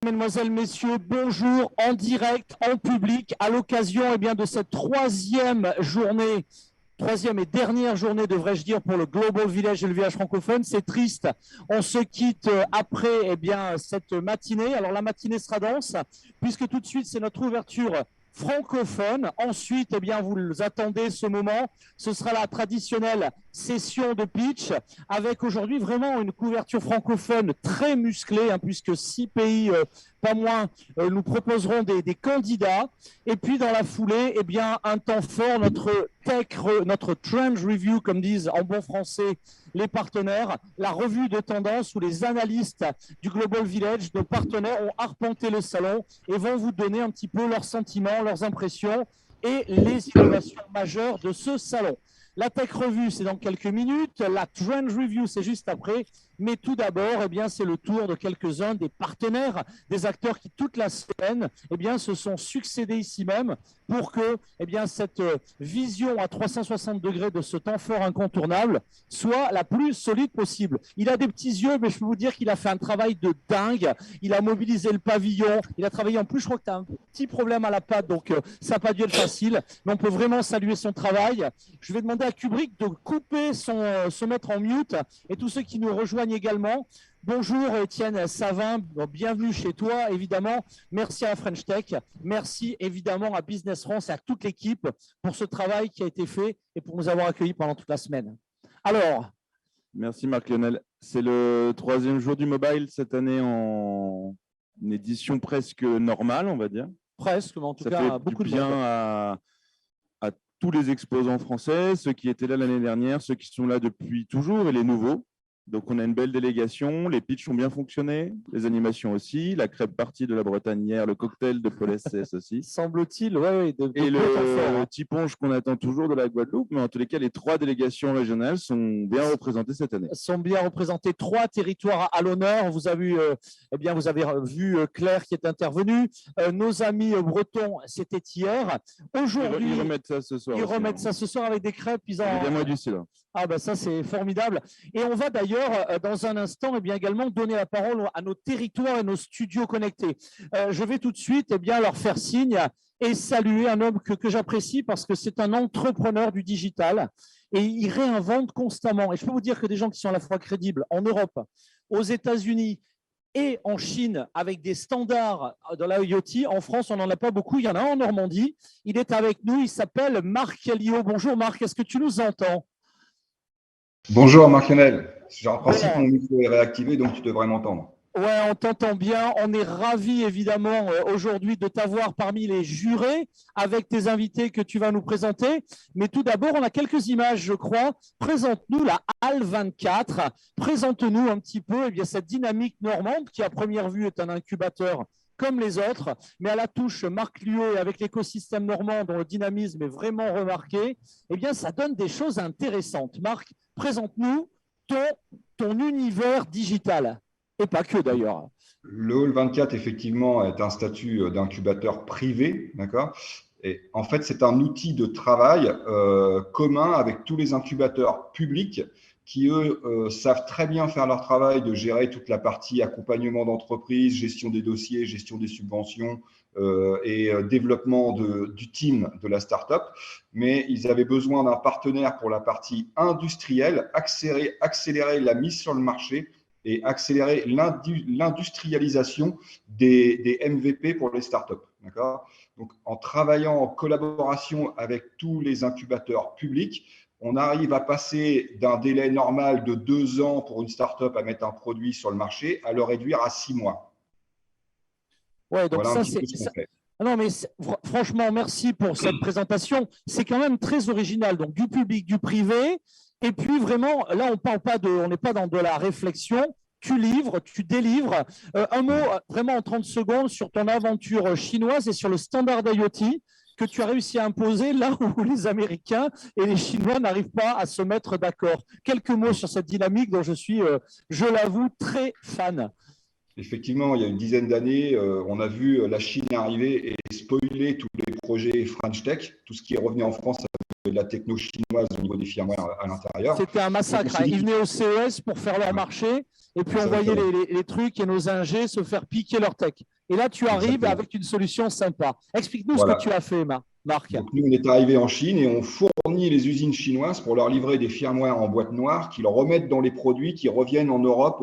Mesdemoiselles, Messieurs, bonjour en direct, en public, à l'occasion de cette troisième et dernière journée, devrais-je dire, pour le Global Village LVH francophone. C'est triste, on se quitte après cette matinée. Alors la matinée sera dense, puisque tout de suite, c'est notre ouverture francophone. Ensuite, vous attendez ce moment. Ce sera la traditionnelle session de pitch avec aujourd'hui vraiment une couverture francophone très musclée, puisque 6 pays, pas moins, nous proposeront des candidats. Et puis, dans la foulée, un temps fort, notre trend review, comme disent en bon français les partenaires, la revue de tendance où les analystes du Global Village, nos partenaires, ont arpenté le salon et vont vous donner un petit peu leurs sentiments, leurs impressions et les innovations majeures de ce salon. La Tech Revue, c'est dans quelques minutes. La Trend Review, c'est juste après. Mais tout d'abord, c'est le tour de quelques-uns des partenaires, des acteurs qui, toute la semaine, se sont succédés ici même pour que cette vision à 360 degrés de ce temps fort incontournable soit la plus solide possible. Il a des petits yeux, mais je peux vous dire qu'il a fait un travail de dingue. Il a mobilisé le pavillon. Il a travaillé en plus, je crois que tu as un petit problème à la patte, donc ça n'a pas dû être facile. Mais on peut vraiment saluer son travail. Je vais demander à Kubrick de couper se mettre en mute et tous ceux qui nous rejoignent également. Bonjour Étienne Savin, bienvenue chez toi évidemment. Merci à French Tech, merci évidemment à Business France et à toute l'équipe pour ce travail qui a été fait et pour nous avoir accueillis pendant toute la semaine. Alors. Merci Marc-Lionel. C'est le 3e jour du mobile cette année en édition presque normale, on va dire. Presque, mais en tout cas, ça fait beaucoup de bien à tous les exposants français, ceux qui étaient là l'année dernière, ceux qui sont là depuis toujours et les nouveaux. Donc, on a une belle délégation. Les pitchs ont bien fonctionné, les animations aussi. La crêpe partie de la Bretagne hier, le cocktail de Paul SCS aussi. Semble-t-il, oui. Et le petit punch qu'on attend toujours de la Guadeloupe. Mais en tous les cas, les 3 délégations régionales sont bien représentées cette année. Sont bien représentées, 3 territoires à l'honneur. Vous avez vu Claire qui est intervenue. Nos amis bretons, c'était hier. Aujourd'hui, ils remettent ça ce soir. Ils remettent ça ce soir avec des crêpes. Évidemment, du cidre. Ah ben ça, c'est formidable. Et on va d'ailleurs, dans un instant, également donner la parole à nos territoires et nos studios connectés. Je vais tout de suite leur faire signe et saluer un homme que j'apprécie parce que c'est un entrepreneur du digital et il réinvente constamment. Et je peux vous dire que des gens qui sont à la fois crédibles en Europe, aux États-Unis et en Chine avec des standards dans l'IoT, en France, on n'en a pas beaucoup. Il y en a un en Normandie. Il est avec nous. Il s'appelle Marc Elio. Bonjour Marc, est-ce que tu nous entends ? Bonjour Marc-Lionel, en principe mon micro est réactivé donc tu devrais m'entendre. Ouais, on t'entend bien, on est ravis évidemment aujourd'hui de t'avoir parmi les jurés avec tes invités que tu vas nous présenter. Mais tout d'abord, on a quelques images je crois. Présente-nous la HAL 24, présente-nous un petit peu cette dynamique normande qui à première vue est un incubateur comme les autres, mais à la touche Marc Luot et avec l'écosystème normand dont le dynamisme est vraiment remarqué, ça donne des choses intéressantes. Marc, présente-nous ton univers digital, et pas que d'ailleurs. Le Hall 24, effectivement, est un statut d'incubateur privé, d'accord ? Et en fait, c'est un outil de travail commun avec tous les incubateurs publics qui, eux, savent très bien faire leur travail de gérer toute la partie accompagnement d'entreprise, gestion des dossiers, gestion des subventions et développement du team de la start-up. Mais ils avaient besoin d'un partenaire pour la partie industrielle, accélérer la mise sur le marché et accélérer l'industrialisation des MVP pour les startups. D'accord ? Donc, en travaillant en collaboration avec tous les incubateurs publics, on arrive à passer d'un délai normal de 2 ans pour une startup à mettre un produit sur le marché à le réduire à 6 mois. Ouais, donc voilà ça, c'est… Non, mais franchement, merci pour cette présentation. C'est quand même très original. Donc, du public, du privé. Et puis, vraiment, là, on n'est pas dans de la réflexion. Tu livres, tu délivres. Un mot, vraiment, en 30 secondes, sur ton aventure chinoise et sur le standard IoT que tu as réussi à imposer là où les Américains et les Chinois n'arrivent pas à se mettre d'accord. Quelques mots sur cette dynamique dont je suis, je l'avoue, très fan. Effectivement, il y a une dizaine d'années, on a vu la Chine arriver et spoiler tous les projets French Tech. Tout ce qui est revenu en France, ça de la techno chinoise au niveau des firmware à l'intérieur. C'était un massacre. Hein. Ils venaient au CES pour faire leur marché et puis on voyait les trucs et nos ingés se faire piquer leur tech. Et là, tu arrives avec une solution sympa. Explique-nous ce que tu as fait, Marc. Donc, nous, on est arrivé en Chine et on fournit les usines chinoises pour leur livrer des firmware en boîte noire qu'ils remettent dans les produits qui reviennent en Europe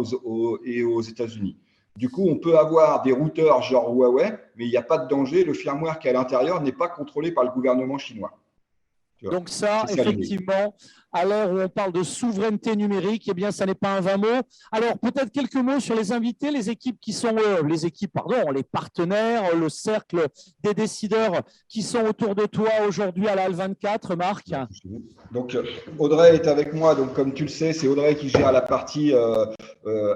et aux États-Unis. Du coup, on peut avoir des routeurs genre Huawei, mais il n'y a pas de danger. Le firmware qui est à l'intérieur n'est pas contrôlé par le gouvernement chinois. Donc ça, effectivement, à l'heure où on parle de souveraineté numérique, eh bien, ça n'est pas un vain mot. Alors, peut-être quelques mots sur les invités, les équipes qui sont, les partenaires, le cercle des décideurs qui sont autour de toi aujourd'hui à la L24, Marc. Donc, Audrey est avec moi. Donc, comme tu le sais, c'est Audrey qui gère la partie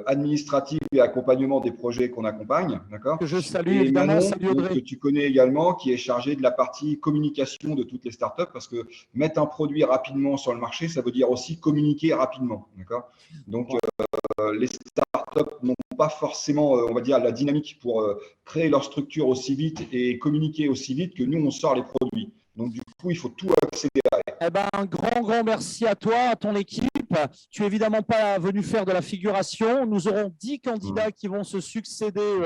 administrative et accompagnement des projets qu'on accompagne. D'accord ? Que je salue, et évidemment. Manon, Salut Audrey. que tu connais également, qui est chargée de la partie communication de toutes les startups, parce que mettre un produit rapidement sur le marché, ça veut dire aussi communiquer rapidement. D'accord ? Donc, les startups n'ont pas forcément, on va dire, la dynamique pour créer leur structure aussi vite et communiquer aussi vite que nous, on sort les produits. Donc, du coup, il faut tout accélérer. Eh ben, un grand merci à toi, à ton équipe. Tu n'es évidemment pas venu faire de la figuration. Nous aurons 10 candidats qui vont se succéder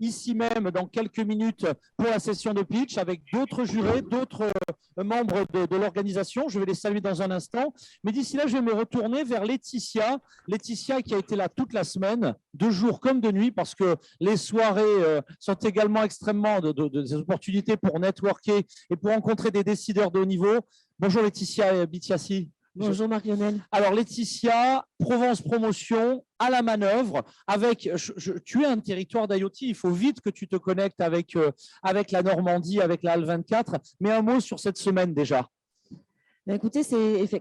ici même dans quelques minutes pour la session de pitch avec d'autres jurés, d'autres membres de l'organisation. Je vais les saluer dans un instant. Mais d'ici là, je vais me retourner vers Laetitia. Laetitia qui a été là toute la semaine, de jour comme de nuit, parce que les soirées sont également extrêmement des opportunités pour networker et pour rencontrer des décideurs de haut niveau. Bonjour Laetitia Bitiassi. Bonjour Marc-Lionel. Alors Laetitia, Provence Promotion à la manœuvre avec, tu es un territoire d'IoT, il faut vite que tu te connectes avec la Normandie, avec la L24, mais un mot sur cette semaine déjà. Écoutez,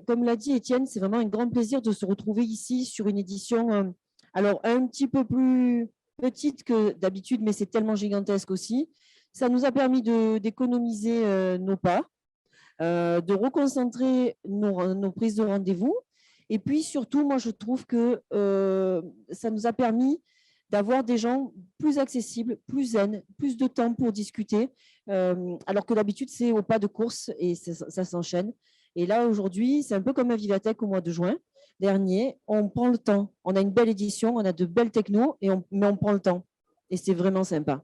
comme l'a dit Étienne, c'est vraiment un grand plaisir de se retrouver ici sur une édition alors un petit peu plus petite que d'habitude, mais c'est tellement gigantesque aussi. Ça nous a permis d'économiser nos pas, de reconcentrer nos prises de rendez-vous. Et puis surtout, moi, je trouve que ça nous a permis d'avoir des gens plus accessibles, plus zen, plus de temps pour discuter, alors que d'habitude, c'est au pas de course et ça s'enchaîne. Et là, aujourd'hui, c'est un peu comme à Vivatech au mois de juin dernier. On prend le temps. On a une belle édition, on a de belles technos, mais on prend le temps. Et c'est vraiment sympa.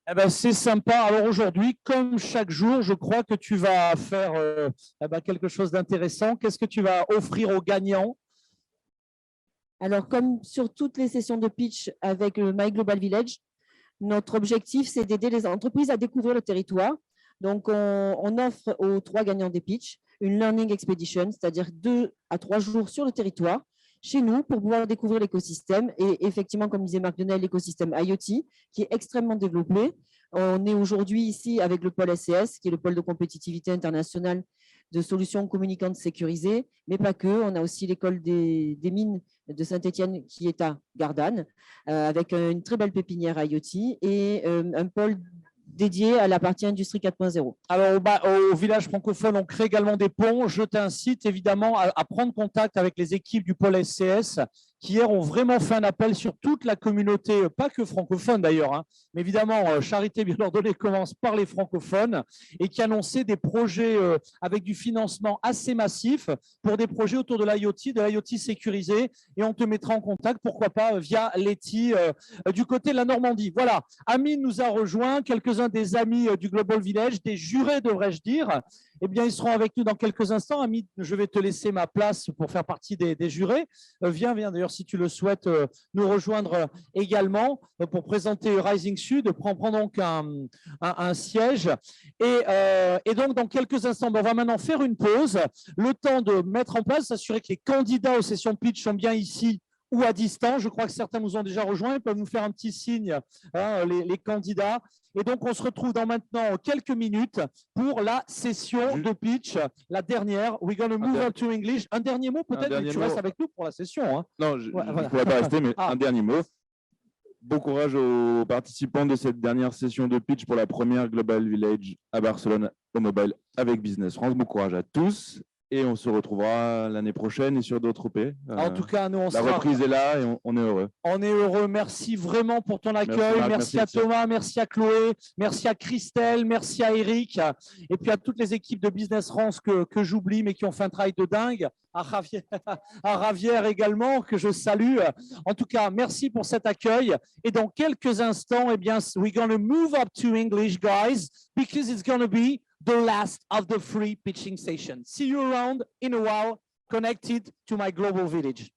Eh ben, c'est sympa. Alors aujourd'hui, comme chaque jour, je crois que tu vas faire quelque chose d'intéressant. Qu'est-ce que tu vas offrir aux gagnants? Alors, comme sur toutes les sessions de pitch avec le My Global Village, notre objectif, c'est d'aider les entreprises à découvrir le territoire. Donc, on offre aux 3 gagnants des pitchs une Learning Expedition, c'est-à-dire 2 à 3 jours sur le territoire, chez nous, pour pouvoir découvrir l'écosystème. Et effectivement, comme disait Marc-Lionel, l'écosystème IoT, qui est extrêmement développé. On est aujourd'hui ici avec le pôle SCS, qui est le pôle de compétitivité internationale de solutions communicantes sécurisées, mais pas que. On a aussi l'école des mines de Saint-Étienne qui est à Gardanne, avec une très belle pépinière IoT et un pôle dédié à la partie industrie 4.0. Alors, au village francophone, on crée également des ponts. Je t'incite évidemment à prendre contact avec les équipes du pôle SCS qui hier ont vraiment fait un appel sur toute la communauté, pas que francophone d'ailleurs, hein, mais évidemment, Charité Bien Ordonnée commence par les francophones et qui annonçait des projets avec du financement assez massif pour des projets autour de l'IoT sécurisé. Et on te mettra en contact, pourquoi pas, via Letty du côté de la Normandie. Voilà, Amine nous a rejoint, quelques-uns des amis du Global Village, des jurés devrais-je dire. Eh bien, ils seront avec nous dans quelques instants. Amine, je vais te laisser ma place pour faire partie des jurés. Viens d'ailleurs, si tu le souhaites, nous rejoindre également pour présenter Rising Sud. Prends donc un siège. Et donc, dans quelques instants, on va maintenant faire une pause. Le temps de mettre en place, s'assurer que les candidats aux sessions pitch sont bien ici ou à distance. Je crois que certains nous ont déjà rejoints. Ils peuvent nous faire un petit signe, hein, les candidats. Et donc, on se retrouve dans maintenant quelques minutes pour la session de pitch, la dernière. We're going to move on to English. Un dernier mot peut-être, mais tu restes avec nous pour la session. Hein. Non, je ne pourrais pas rester, mais un dernier mot. Bon courage aux participants de cette dernière session de pitch pour la première Global Village à Barcelone au Mobile avec Business France. Bon courage à tous Et on se retrouvera l'année prochaine et sur d'autres OP. En tout cas, nous, on La sera... reprise est là et on est heureux. On est heureux. Merci vraiment pour ton accueil. Marc, merci merci à Étienne. Thomas, merci à Chloé, merci à Christelle, merci à Eric et puis à toutes les équipes de Business France que j'oublie mais qui ont fait un travail de dingue. À Javier également, que je salue. En tout cas, merci pour cet accueil. Et dans quelques instants, eh bien, we're going to move up to English, guys, because it's going to be the last of the free pitching session. See you around in a while, connected to my global village.